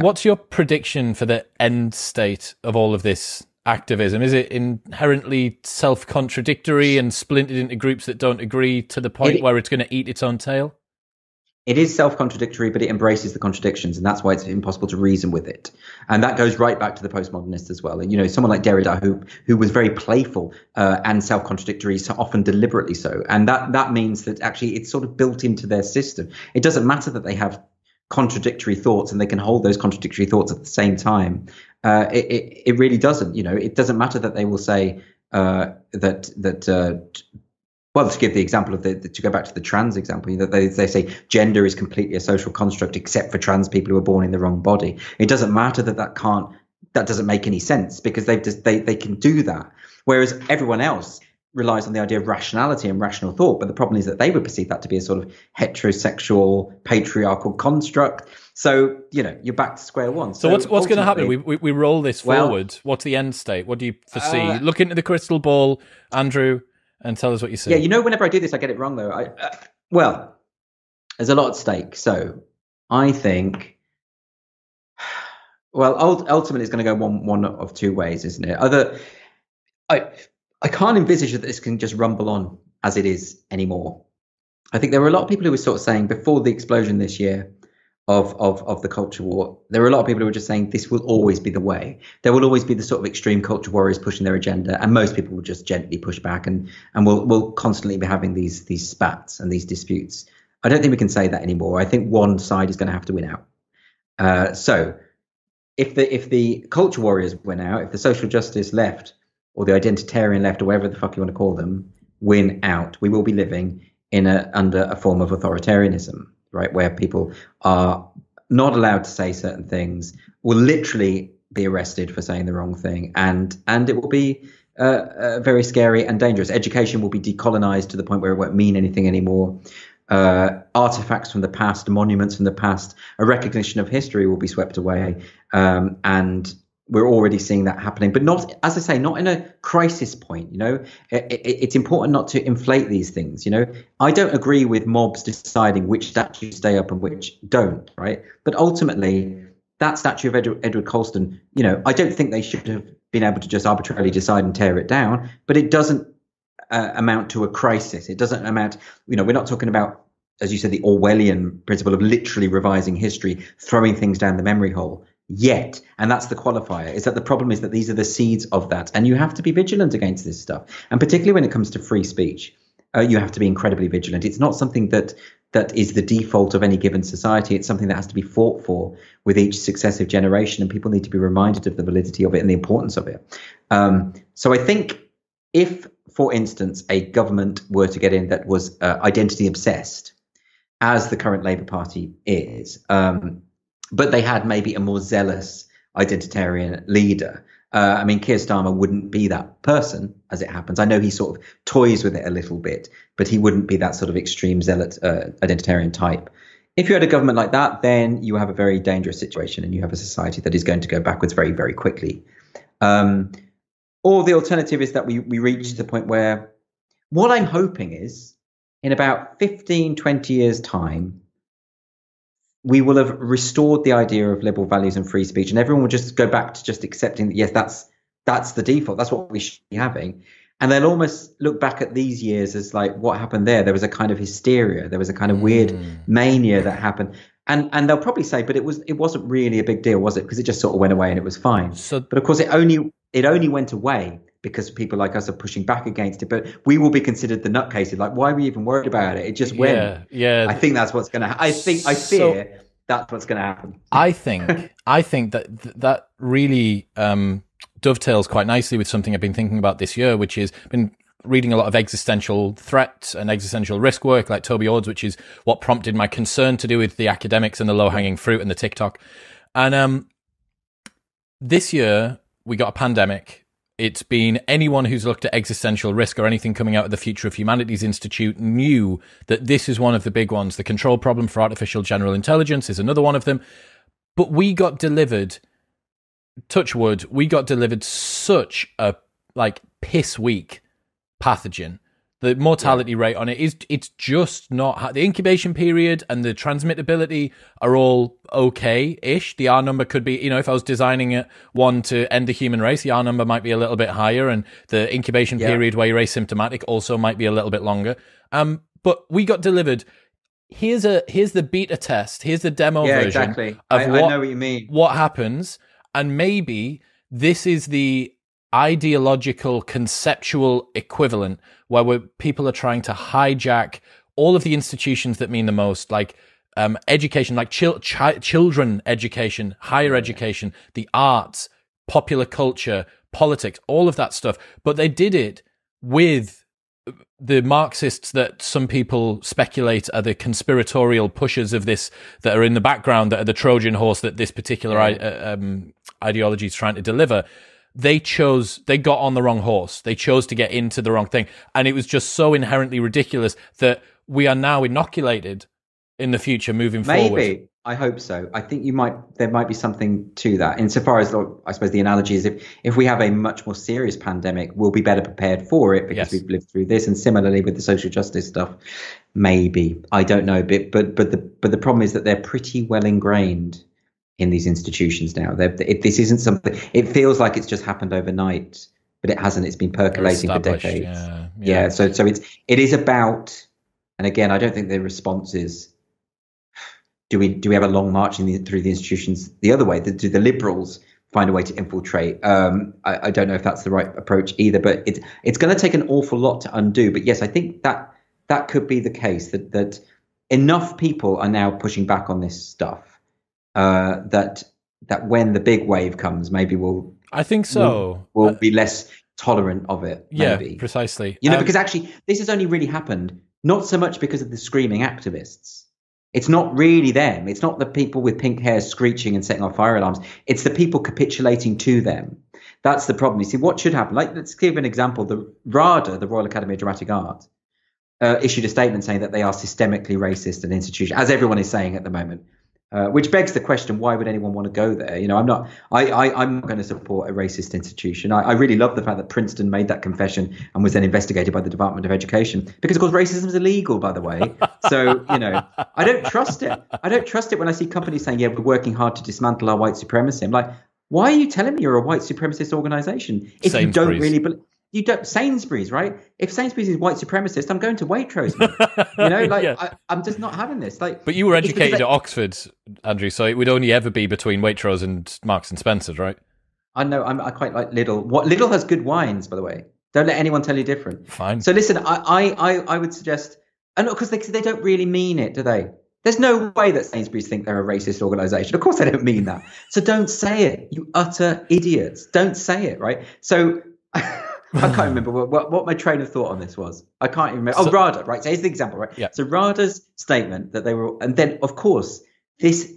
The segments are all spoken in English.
What's your prediction for the end state of all of this activism? Is it inherently self-contradictory and splintered into groups that don't agree to the point where it's going to eat its own tail? It is self-contradictory, but it embraces the contradictions, and that's why it's impossible to reason with it. And that goes right back to the postmodernists as well. And, you know, someone like Derrida, who was very playful and self-contradictory, so often deliberately so. And that means that actually it's sort of built into their system. It doesn't matter that they have contradictory thoughts and they can hold those contradictory thoughts at the same time. It really doesn't. You know, it doesn't matter that they will say well, to give the example of to go back to the trans example, that they say gender is completely a social construct except for trans people who are born in the wrong body. It doesn't matter that doesn't make any sense, because they can do that. Whereas everyone else relies on the idea of rationality and rational thought. But the problem is that they would perceive that to be a sort of heterosexual, patriarchal construct. So, you know, you're back to square one. So what's going to happen? We roll this forward. What's the end state? What do you foresee? Look into the crystal ball, Andrew, and tell us what you see. Yeah, you know, whenever I do this, I get it wrong, though. Well, there's a lot at stake. So I think, well, ultimately it's going to go one of two ways, isn't it? I can't envisage that this can just rumble on as it is anymore. I think there were a lot of people who were sort of saying before the explosion this year of the culture war, there were a lot of people who were just saying this will always be the way. There will always be the sort of extreme culture warriors pushing their agenda, and most people will just gently push back, and we'll constantly be having these spats and these disputes. I don't think we can say that anymore. I think one side is going to have to win out. So if the culture warriors win out, if the social justice left or the identitarian left, or whatever the fuck you want to call them, win out, we will be living under a form of authoritarianism, right, where people are not allowed to say certain things, will literally be arrested for saying the wrong thing, and it will be very scary and dangerous. Education will be decolonized to the point where it won't mean anything anymore. Artifacts from the past, monuments from the past, a recognition of history will be swept away, and we're already seeing that happening, but not, as I say, not in a crisis point. You know, it's important not to inflate these things. You know, I don't agree with mobs deciding which statues stay up and which don't, right? But ultimately, that statue of Edward Colston, you know, I don't think they should have been able to just arbitrarily decide and tear it down. But it doesn't amount to a crisis. It doesn't amount, you know, we're not talking about, as you said, the Orwellian principle of literally revising history, throwing things down the memory hole. Yet, and that's the qualifier, is that the problem is that these are the seeds of that, and you have to be vigilant against this stuff. And particularly when it comes to free speech, you have to be incredibly vigilant. It's not something that is the default of any given society. It's something that has to be fought for with each successive generation, and people need to be reminded of the validity of it and the importance of it. So I think if, for instance, a government were to get in that was identity obsessed, as the current Labour Party is, but they had maybe a more zealous identitarian leader. I mean, Keir Starmer wouldn't be that person, as it happens. I know he sort of toys with it a little bit, but he wouldn't be that sort of extreme zealot identitarian type. If you had a government like that, then you have a very dangerous situation, and you have a society that is going to go backwards very, very quickly. Or the alternative is that we reach the point where, what I'm hoping is, in about 15, 20 years' time, we will have restored the idea of liberal values and free speech, and everyone will just go back to just accepting that, yes, that's the default. That's what we should be having. And they'll almost look back at these years as like, what happened there? There was a kind of hysteria. There was a kind of weird mania that happened. And they'll probably say, but it wasn't really a big deal, was it? Because it just sort of went away and it was fine. But of course, it only went away because people like us are pushing back against it. But we will be considered the nutcases. Like, why are we even worried about it? It just went. Yeah. I think that's what's going to. I fear that's what's going to happen. I think that really dovetails quite nicely with something I've been thinking about this year, which is been reading a lot of existential threat and existential risk work, like Toby Ord's, which is what prompted my concern to do with the academics and the low hanging fruit and the TikTok. And this year we got a pandemic. It's been, anyone who's looked at existential risk or anything coming out of the Future of Humanities Institute knew that this is one of the big ones. The control problem for artificial general intelligence is another one of them. But we got delivered, touch wood, we got delivered such a piss weak pathogen The mortality rate on it it's just not, the incubation period and the transmittability are all okay-ish. The R number could be, if I was designing one to end the human race, the R number might be a little bit higher, and the incubation period where you're asymptomatic also might be a little bit longer. But we got delivered, here's the beta test, here's the demo version. Exactly. Of I know what you mean. What happens, and maybe this is the ideological, conceptual equivalent where people are trying to hijack all of the institutions that mean the most, like education, like children education, higher education, the arts, popular culture, politics, all of that stuff. But they did it with the Marxists that some people speculate are the conspiratorial pushers of this, that are in the background, that are the Trojan horse that this particular ideology is trying to deliver. They got on the wrong horse. They chose to get into the wrong thing. And it was just so inherently ridiculous that we are now inoculated in the future moving forward. Maybe. I hope so. I think there might be something to that. Insofar as, I suppose the analogy is if we have a much more serious pandemic, we'll be better prepared for it because we've lived through this. And similarly with the social justice stuff, maybe. I don't know. But the problem is that they're pretty well ingrained in these institutions now. This isn't something, it feels like it's just happened overnight, but it hasn't. It's been percolating for decades. Yeah. So it is about, and again, I don't think the response is, do we have a long march through the institutions the other way? Do the liberals find a way to infiltrate? I don't know if that's the right approach either, but it's going to take an awful lot to undo. But yes, I think that could be the case, that enough people are now pushing back on this stuff. That when the big wave comes, maybe we'll be less tolerant of it. Maybe. Yeah, precisely. Because actually, this has only really happened not so much because of the screaming activists. It's not really them. It's not the people with pink hair screeching and setting off fire alarms. It's the people capitulating to them. That's the problem. You see, what should happen? Like, let's give an example. The RADA, the Royal Academy of Dramatic Art, issued a statement saying that they are systemically racist an institution, as everyone is saying at the moment. Which begs the question: why would anyone want to go there? I'm not going to support a racist institution. I really love the fact that Princeton made that confession and was then investigated by the Department of Education, because of course racism is illegal, by the way. So I don't trust it. I don't trust it when I see companies saying, "Yeah, we're working hard to dismantle our white supremacy." I'm like, why are you telling me you're a white supremacist organization if you don't really believe? You don't. Sainsbury's, right? If Sainsbury's is white supremacist, I'm going to Waitrose. I'm just not having this. But you were educated at Oxford, Andrew, so it would only ever be between Waitrose and Marks and Spencer's, right? I know. I quite like Lidl. Lidl has good wines, by the way. Don't let anyone tell you different. Fine. So listen, I would suggest, and because they don't really mean it, do they? There's no way that Sainsbury's think they're a racist organisation. Of course, they don't mean that. So don't say it, you utter idiots. Don't say it, right? So. I can't remember what my train of thought on this was. I can't even remember. RADA, right? So here's the example, right? Yeah. So RADA's statement that they were, and then of course this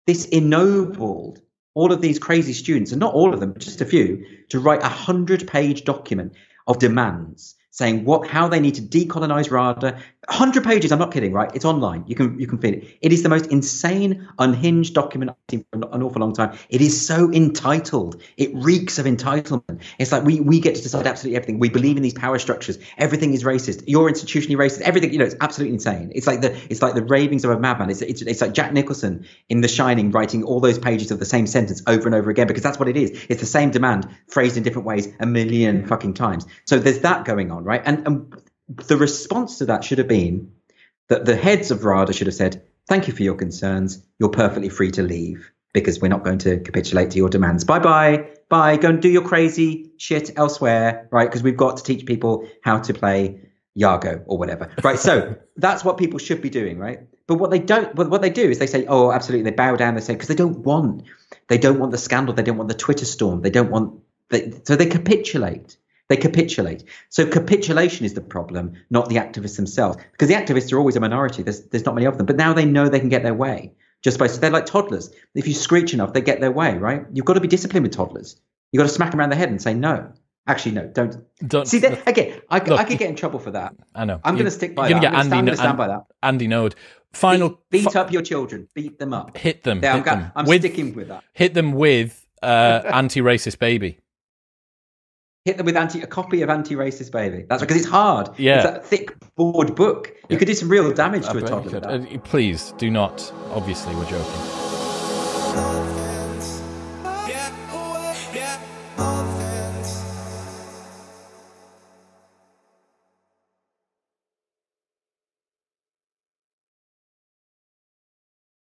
ennobled all of these crazy students, and not all of them, but just a few, to write 100-page document of demands saying how they need to decolonize RADA. 100 pages, I'm not kidding, right? It's online. You can feel it. It is the most insane, unhinged document I've seen for an awful long time. It is so entitled. It reeks of entitlement. It's like we get to decide absolutely everything. We believe in these power structures. Everything is racist. You're institutionally racist. Everything, it's absolutely insane. It's like the ravings of a madman. It's like Jack Nicholson in The Shining writing all those pages of the same sentence over and over again, because that's what it is. It's the same demand phrased in different ways a million fucking times. So there's that going on, right? And the response to that should have been that the heads of RADA should have said, "Thank you for your concerns. You're perfectly free to leave because we're not going to capitulate to your demands. Bye. Go and do your crazy shit elsewhere, right? Because we've got to teach people how to play Yago or whatever, right?" So that's what people should be doing, right? But what they do is they say, "Oh, absolutely." They bow down. They say, because they don't want the scandal. They don't want the Twitter storm. So they capitulate. They capitulate. So capitulation is the problem, not the activists themselves, because the activists are always a minority. There's not many of them, but now they know they can get their way just by, they're like toddlers. If you screech enough, they get their way, right? You've got to be disciplined with toddlers. You've got to smack them around the head and say, no, actually, no, don't. See, again, I could get in trouble for that. I know. I'm going to stick by that. I'm going to stand by that. Andy Node. Final. Beat up your children. Beat them up. Hit them. I'm sticking with that. Hit them with anti-racist baby. hit them with a copy of Anti-Racist Baby. That's because it's hard. Yeah. It's that thick board book. You could do some real damage to a toddler with that. Please do not. Obviously, we're joking.